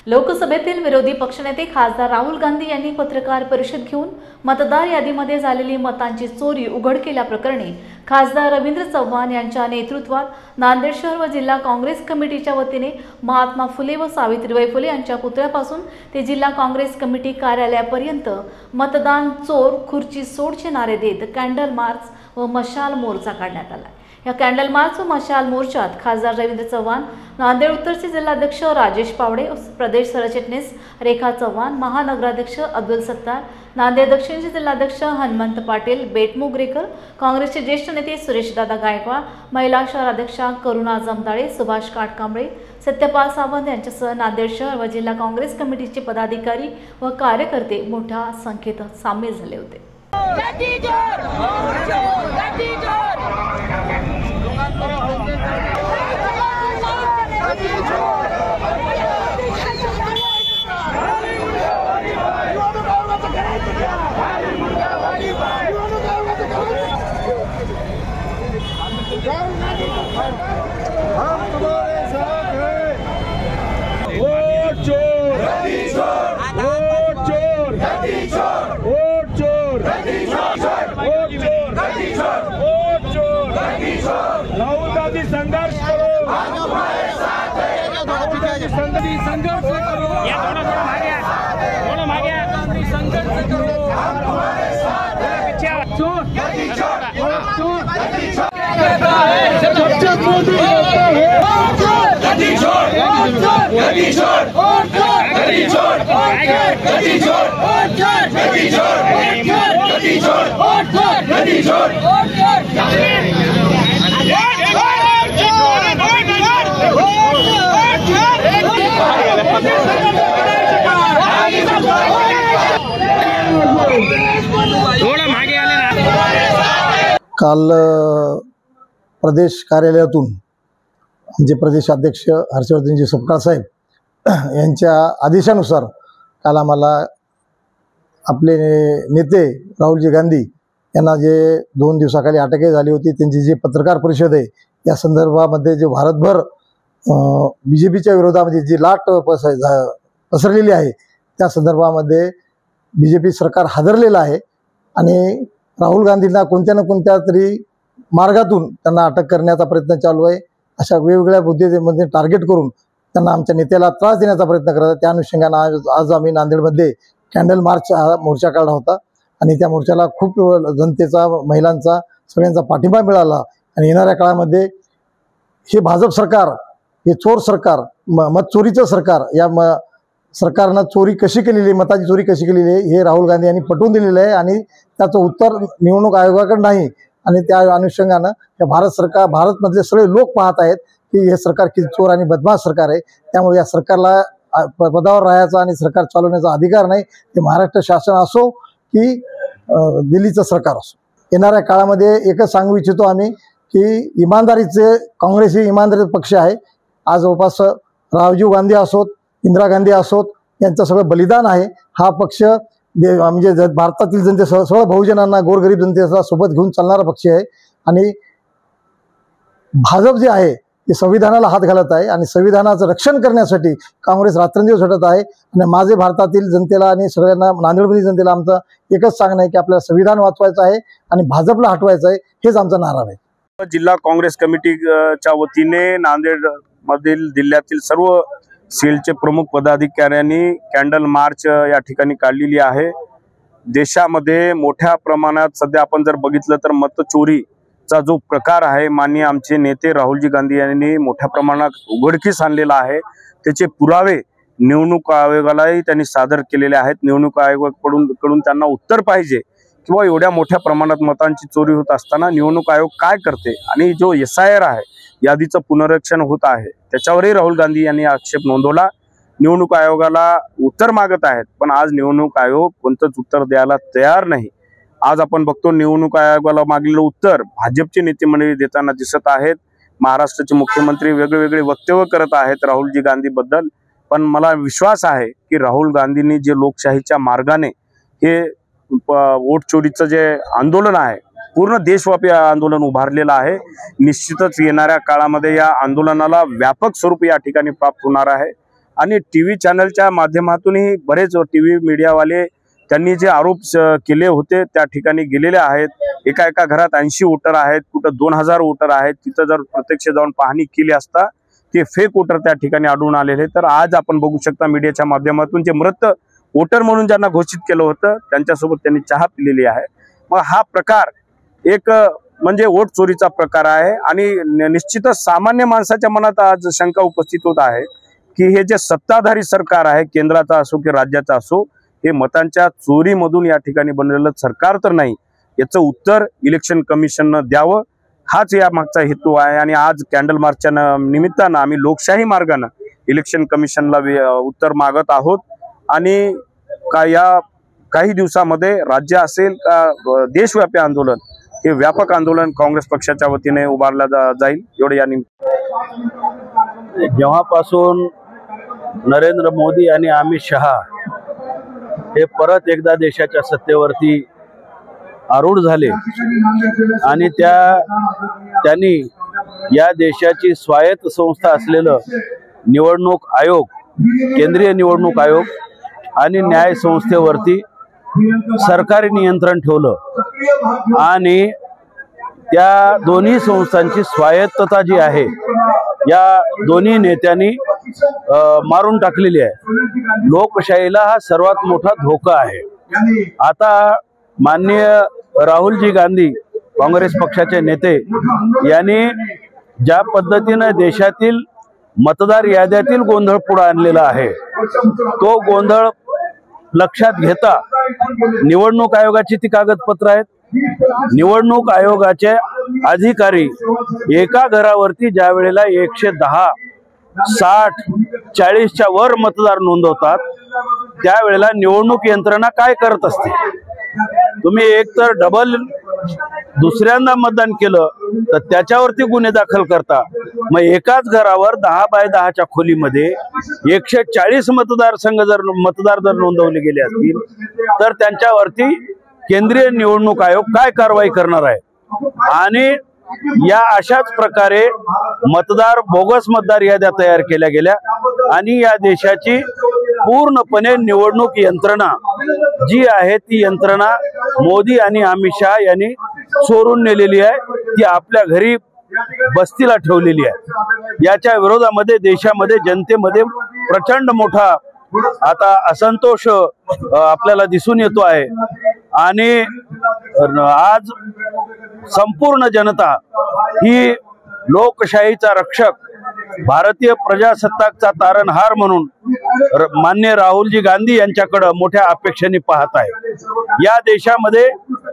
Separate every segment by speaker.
Speaker 1: लोकसभेतील विरोधी पक्षनेते खासदार राहुल गांधी यांनी पत्रकार परिषद घेऊन मतदार यादीमध्ये झालेली मतांची चोरी उघड केल्याप्रकरणी खासदार रवींद्र चव्हाण यांच्या नेतृत्वात नांदेड शहर व जिल्हा काँग्रेस कमिटीच्या वतीने महात्मा फुले व सावित्रीबाई फुले यांच्या पुतळ्यापासून ते जिल्हा काँग्रेस कमिटी कार्यालयापर्यंत मतदान चोर खुर्ची सोडचे नारे देत कॅन्डल मार्च व मशाल मोर्चा काढण्यात आला। या कॅन्डल मार्च व मशाल मोर्चात खासदार रवींद्र चव्हाण, नांदेड उत्तरचे जिल्हाध्यक्ष राजेश पावडे, प्रदेश सरचिटणीस रेखा चव्हाण, महानगराध्यक्ष अब्दुल सत्तार, नांदेड दक्षिणचे जिल्हाध्यक्ष हनुमंत पाटील बेटमुगरेकर, काँग्रेसचे ज्येष्ठ नेते सुरेशदादा गायकवाड, महिला शहराध्यक्षा करुणा जमदाळे, सुभाष काटकांबळे, सत्यपाल सावंत यांच्यासह नांदेड शहर व जिल्हा काँग्रेस कमिटीचे पदाधिकारी व कार्यकर्ते मोठ्या संख्येत सामील झाले होते।
Speaker 2: राहुल गांधी संघर्ष करो, संघर्ष करो, ये दोनों भागे संघर्ष करो,
Speaker 3: काल प्रदेश कार्यालयातून आमचे प्रदेश अध्यक्ष हर्षवर्धनजी सपकाळ साहेब यांच्या आदेशानुसार काल आम्हाला आपले नेते राहुलजी गांधी यांना जे 2 दिवसाखाली अटक झाली होती, त्यांची जी पत्रकार परिषद आहे या संदर्भामध्ये जे भारतभर बीजेपीच्या विरोधामध्ये जी लाट पसरलेली आहे त्या संदर्भामध्ये बीजेपी सरकार हादरलेलं आहे आणि राहुल गांधींना कोणत्या ना कोणत्या तरी मार्गातून त्यांना अटक करण्याचा प्रयत्न चालू आहे। अशा वेगवेगळ्या मुद्द्यांमध्ये टार्गेट करून त्यांना आमच्या नेत्याला त्रास देण्याचा प्रयत्न करतात। त्या अनुषंगाने आज आम्ही नांदेडमध्ये कॅन्डल मार्च हा मोर्चा काढला होता आणि त्या मोर्चाला खूप जनतेचा, महिलांचा, सगळ्यांचा पाठिंबा मिळाला आणि येणाऱ्या काळामध्ये हे भाजप सरकार, हे चोर सरकार, मत चोरीचं सरकार, या सरकारनं चोरी कशी केलेली, मताची चोरी कशी केलेली आहे हे राहुल गांधी यांनी पटवून दिलेलं आहे आणि त्याचं उत्तर निवडणूक आयोगाकडे नाही आणि त्या अनुषंगानं हे भारतमधले सगळे लोक पाहत आहेत की हे सरकार किती चोर आणि बदमाश सरकार आहे। त्यामुळे या सरकारला पदावर राहायचा आणि सरकार चालवण्याचा अधिकार नाही, ते महाराष्ट्र शासन असो की दिल्लीचं सरकार असो। येणाऱ्या काळामध्ये एकच सांगू इच्छितो आम्ही की इमानदारीचे, काँग्रेस ही इमानदारी पक्ष आहे। आज जवळपास राजीव गांधी असोत, इंदिरा गांधी असोत, यांचं सगळं बलिदान आहे। हा पक्ष म्हणजे भारतातील जनतेसह सगळं बहुजनांना, गोरगरीब जनतेचा सोबत घेऊन चालणारा पक्ष आहे आणि भाजप जे आहे ते संविधानाला हात घालत आहे आणि संविधानाचं रक्षण करण्यासाठी काँग्रेस रात्रंदिवस झटत आहे। आणि माझे भारतातील जनतेला आणि सगळ्यांना, नांदेडमधील जनतेला आमचं एकच सांगणं आहे की आपल्याला संविधान वाचवायचं आहे आणि भाजपला हटवायचं आहे, हेच आमचा नारा आहे।
Speaker 2: जिल्हा काँग्रेस कमिटीच्या वतीने नांदेड मधील जिल्ह्यातील सर्व सेलचे प्रमुख पदाधिकाऱ्यांनी कॅन्डल मार्च या ठिकाणी काढलेली आहे। देशामध्ये मोठ्या प्रमाणात सध्या आपण जर बघितलं तर मतचोरीचा जो प्रकार आहे, माननीय आमचे नेते राहुलजी गांधी यांनी मोठ्या प्रमाणात उघडकीस आणलेला आहे। त्याचे पुरावे निवडणूक आयोगालाही त्यांनी सादर केलेले आहेत। निवडणूक आयोगाकडून त्यांना उत्तर पाहिजे किंवा एवढ्या मोठ्या प्रमाणात मतांची चोरी होत असताना निवडणूक आयोग काय करते आणि जो SIR आहे, यादीचं पुनरीक्षण होत आहे, त्याच्यावरही राहुल गांधी यांनी आक्षेप नोंदवला। निवडणूक आयोगाला उत्तर मागत आहेत, पण आज निवडणूक आयोग कोणतंच उत्तर द्यायला तयार नाही। आज आपण बघतो निवडणूक आयोगाला मागलेलं उत्तर भाजपचे नेते मंडळी देताना दिसत आहेत। महाराष्ट्राचे मुख्यमंत्री वेगवेगळे वक्तव्य करत आहेत राहुलजी गांधी बद्दल, पण मला विश्वास आहे की राहुल गांधींनी जे लोकशाहीच्या मार्गाने हे वोट चोरीचं जे आंदोलन आहे, पूर्ण देशव्यापी आंदोलन उभारलेलं आहे। निश्चितच येणाऱ्या काळामध्ये या आंदोलनाला व्यापक स्वरूप या ठिकाणी प्राप्त होणार आहे आणि टीव्ही चॅनलच्या माध्यमातूनही बरेच टीव्ही मीडियावाले त्यांनी जे आरोप केले होते त्या ठिकाणी गेलेले आहेत. एका एका घरात 80 वोटर आहेत, कुठं 2000 वोटर आहेत. तिथं जर प्रत्यक्ष जाऊन पाहणी केली असता ते फेक वोटर त्या ठिकाणी आढळून आलेले. तर आज आपण बघू शकता मीडियाच्या माध्यमातून जे मृत वोटर म्हणून ज्यांना घोषित केलं होतं त्यांच्यासोबत त्यांनी चहा पिलेली आहे. मग हा प्रकार एक म्हणजे वोट चोरीचा प्रकार आहे आणि निश्चितच सामान्य माणसाच्या मनात आज शंका उपस्थित होत आहे की हे जे सत्ताधारी सरकार आहे, केंद्राचा असो की राज्याचा असो, हे मतांच्या चोरीमधून या ठिकाणी बनलेलं सरकार तर नाही. याचं उत्तर इलेक्शन कमिशननं द्यावं हाच या मागचा हेतू आहे. आणि आज कॅन्डल मार्चच्या निमित्तानं आम्ही लोकशाही मार्गाने इलेक्शन कमिशनला उत्तर मागत आहोत. आणि या काही दिवसामध्ये राज्य असेल का देशव्यापी आंदोलन, हे व्यापक आंदोलन काँग्रेस पक्षाच्या वतीने उभारलं जाईल. एवढे या
Speaker 4: जेव्हापासून नरेंद्र मोदी आणि अमित शहा हे परत एकदा देशाच्या सत्तेवरती आरूढ झाले आणि त्यांनी या देशाची स्वायत्त संस्था असलेलं निवडणूक आयोग, केंद्रीय निवडणूक आयोग आणि न्याय संस्थेवरती सरकारी नियंत्रण ठेवलं आणि त्या दोन्ही संस्थांची स्वायत्तता जी आहे या दोन्ही नेत्यांनी मारून टाकलेली आहे. लोकशाहीला हा सर्वात मोठा धोका आहे. आता माननीय राहुलजी गांधी काँग्रेस पक्षाचे नेते यांनी ज्या पद्धतीने देशातील मतदार याद्यातील गोंधळ पुढे आणलेला आहे, तो गोंधळ लक्षात घेता निवडणूक आयोगाची ती कागदपत्र आहेत. निवडणूक आयोगाचे अधिकारी एका घरावरती ज्या वेळेला 110, 60, 40च्या वर मतदार नोंदवतात त्यावेळेला निवडणूक यंत्रणा काय करत असते? तुम्ही एकतर डबल दुसऱ्यांदा मतदान केलं तर त्याच्यावरती गुन्हे दाखल करता. मग एकाच घरावर 10 बाय 10च्या खोलीमध्ये 140 मतदार जर नोंदवले गेले असतील तर त्यांच्यावरती केंद्रीय निवडणूक आयोग काय कारवाई करणार आहे? आणि या अशाच प्रकारे बोगस मतदार याद्या तयार केल्या गेल्या आणि या देशाची पूर्णपणे निवडणूक यंत्रणा जी आहे ती यंत्रणा मोदी आणि अमित शहा यांनी चोरून नेलेली आहे. ती आपल्या घरी बस्तीला ठेवलेली आहे. याच्या विरोधामध्ये देशामध्ये जनतेमध्ये प्रचंड मोठा आता असंतोष आपल्याला दिसून येतो आहे. आणि आज संपूर्ण जनता ही लोकशाहीचा रक्षक, भारतीय प्रजासत्ताकचा तारणहार म्हणून माननीय राहुलजी गांधी यांच्याकडे मोठ्या अपेक्षेने पाहत आहे. या देशामध्ये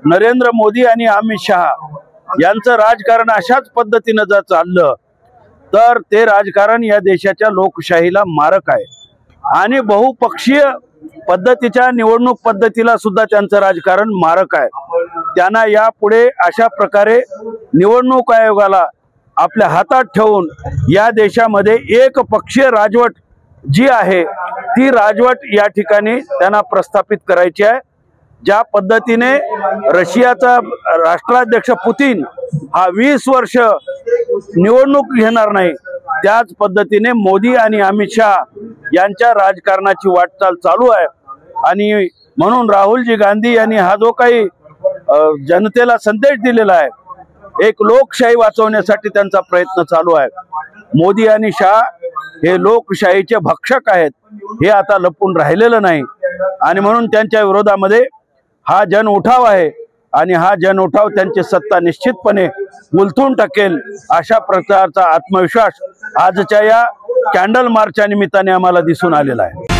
Speaker 4: नरेंद्र मोदी आणि अमित शहा यांचं राजकारण अशाच पद्धतीने जर चाललं तर ते राजकारण या देशाच्या लोकशाहीला मारक आहे. आणि बहुपक्षीय पद्धतीच्या निवडणूक पद्धतीला सुद्धा त्यांचं राजकारण मारक आहे. त्यांना यापुढे अशा प्रकारे निवडणूक आयोगाला आपल्या हातात ठेवून या देशामध्ये एकपक्षीय राजवट जी आहे ती राजवट या ठिकाणी त्यांना प्रस्थापित करायची आहे. ज्या पद्धतीने रशियाचा राष्ट्राध्यक्ष पुतीन हा 20 वर्ष निवडणूक घेणार नाही, त्याच पद्धतीने मोदी आणि अमित शहा यांच्या राजकारणाची वाटचाल चालू आहे. आणि म्हणून राहुलजी गांधी यांनी हा जो काही जनतेला संदेश दिलेला आहे, एक लोकशाही वाचवण्यासाठी त्यांचा प्रयत्न चालू आहे. मोदी आणि शहा हे लोकशाहीचे भक्षक आहेत, हे आता लपून राहिलेलं नाही. आणि म्हणून त्यांच्या विरोधामध्ये हा जन उठाव आहे आणि हा जन उठाव त्यांची सत्ता निश्चितपणे उलथून टाकेल अशा प्रकारचा आत्मविश्वास आजच्या या कॅन्डल मार्चच्या निमित्ताने आम्हाला दिसून आलेला आहे.